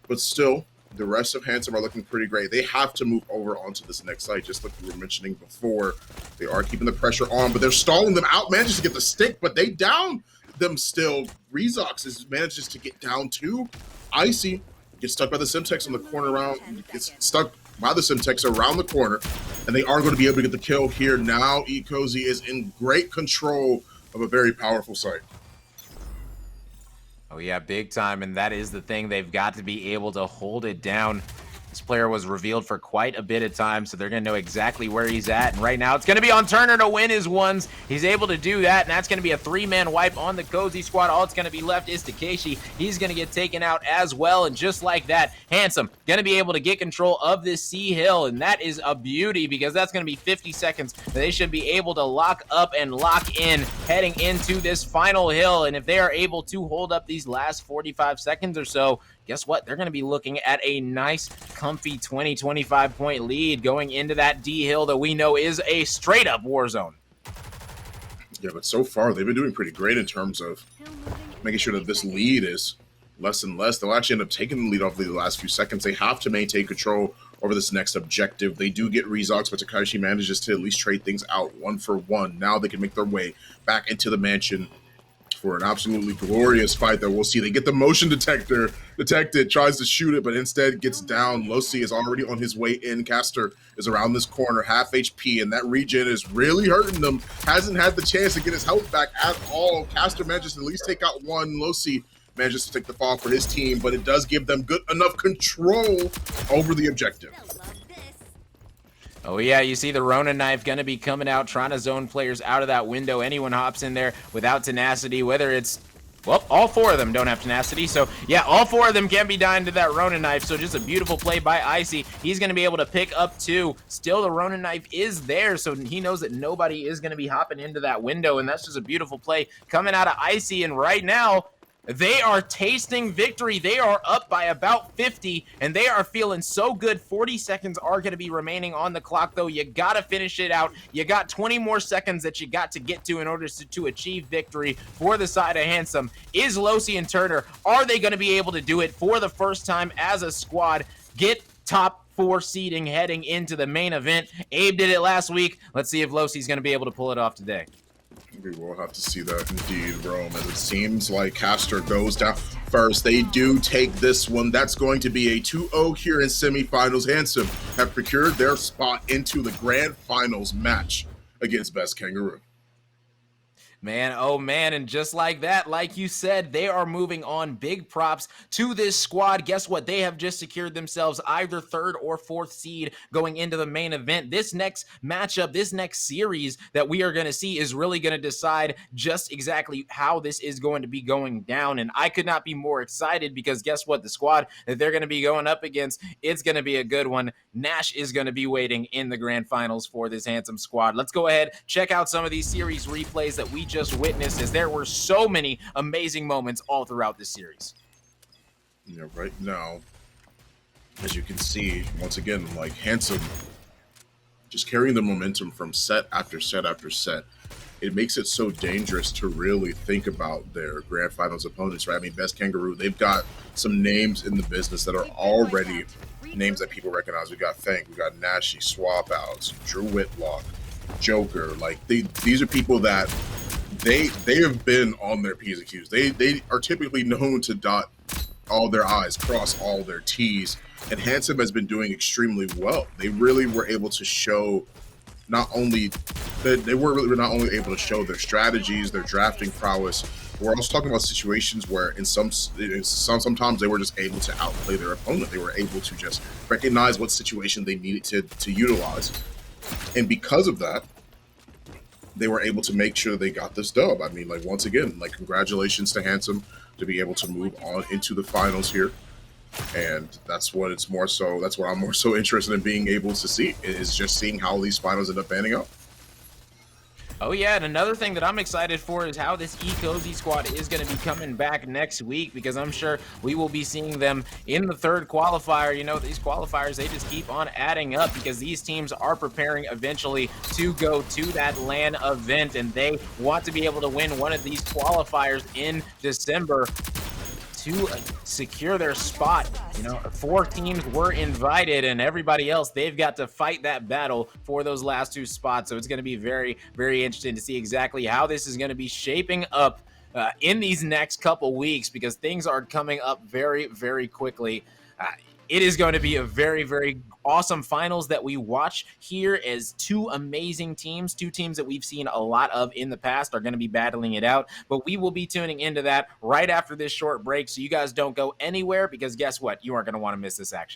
but still, the rest of Handsome are looking pretty great. They have to move over onto this next site, just like we were mentioning before. They are keeping the pressure on, but they're stalling them out. Manages to get the stick, but they down them still. Rezox manages to get down too. Icy gets stuck by the Simtex on the corner around, gets stuck by the Simtex around the corner, and they are going to be able to get the kill here. Now Ecozy is in great control of a very powerful site. Oh yeah, big time, and that is the thing. They've got to be able to hold it down. This player was revealed for quite a bit of time, so they're going to know exactly where he's at. And right now, it's going to be on Turner to win his ones. He's able to do that, and that's going to be a 3-man wipe on the Cozy squad. All it's going to be left is Takeshi. He's going to get taken out as well, and just like that, Handsome going to be able to get control of this C hill, and that is a beauty because that's going to be 50 seconds that they should be able to lock up and lock in heading into this final hill. And if they are able to hold up these last 45 seconds or so, guess what? They're going to be looking at a nice, comfy 20-25 point lead going into that D hill that we know is a straight-up war zone. Yeah, but so far, they've been doing pretty great in terms of making sure that this lead is less and less. They'll actually end up taking the lead off the last few seconds. They have to maintain control over this next objective. They do get Rezox, but Takashi manages to at least trade things out 1 for 1. Now they can make their way back into the mansion for an absolutely glorious fight that we'll see. They get the motion detector detected, tries to shoot it, but instead gets down. Losi is already on his way in. Caster is around this corner, half HP, and that regen is really hurting them. Hasn't had the chance to get his health back at all. Caster manages to at least take out 1. Losi manages to take the fall for his team, but it does give them good enough control over the objective. Oh yeah, you see the Ronin knife going to be coming out, trying to zone players out of that window. Anyone hops in there without tenacity, whether it's, well, all 4 of them don't have tenacity. So yeah, all 4 of them can be dying to that Ronin knife. So just a beautiful play by Icy. He's going to be able to pick up 2. Still, the Ronin knife is there, so he knows that nobody is going to be hopping into that window. And that's just a beautiful play coming out of Icy. And right now, they are tasting victory. They are up by about 50, and they are feeling so good. 40 seconds are going to be remaining on the clock, though. You got to finish it out. You got 20 more seconds that you got to get to in order to achieve victory for the side of Handsome. Is Losi and Turner, are they going to be able to do it for the first time as a squad? Get top 4 seeding heading into the main event. Abe did it last week. Let's see if Losi's going to be able to pull it off today. We will have to see that indeed, Rome, as it seems like Caster goes down first. They do take this one. That's going to be a 2-0 here in semifinals. Handsome have procured their spot into the grand finals match against Best Kangaroo. Man, oh man, and just like that, like you said, they are moving on. Big props to this squad. Guess what? They have just secured themselves either 3rd or 4th seed going into the main event. This next matchup, this next series that we are going to see is really going to decide just exactly how this is going to be going down. And I could not be more excited because guess what? The squad that they're going to be going up against, it's going to be a good one. Nash is going to be waiting in the grand finals for this Handsome squad. Let's go ahead, check out some of these series replays that we just witnessed, as there were so many amazing moments all throughout this series. Yeah, right now, as you can see, once again, like Handsome just carrying the momentum from set after set after set. It makes it so dangerous to really think about their grand finals opponents, right? I mean, Best Kangaroo, they've got some names in the business that are already names that people recognize. We got Fang, we got Nashi, Swap Outs, Drew Whitlock, Joker. Like, these are people that they have been on their P's and Q's. They are typically known to dot all their I's, cross all their T's, and Handsome has been doing extremely well. They really were able to show not only that they were not only able to show their strategies, their drafting prowess. We're also talking about situations where in sometimes they were just able to outplay their opponent. They were able to just recognize what situation they needed to utilize, and because of that, they were able to make sure they got this dub. I mean, like, once again, like, congratulations to Handsome to be able to move on into the finals here. And that's what I'm more so interested in being able to see, is just seeing how these finals end up panning out. Oh yeah, and another thing that I'm excited for is how this Ecozy squad is going to be coming back next week, because I'm sure we will be seeing them in the third qualifier. You know, these qualifiers, they just keep on adding up because these teams are preparing eventually to go to that LAN event, and they want to be able to win one of these qualifiers in December to secure their spot. You know, 4 teams were invited, and everybody else, they've got to fight that battle for those last 2 spots. So it's going to be very, very interesting to see exactly how this is going to be shaping up in these next couple weeks, because things are coming up very, very quickly. It is going to be a very, very awesome finals that we watch here, as 2 amazing teams, 2 teams that we've seen a lot of in the past, are going to be battling it out. But we will be tuning into that right after this short break. So you guys don't go anywhere, because guess what? You aren't going to want to miss this action.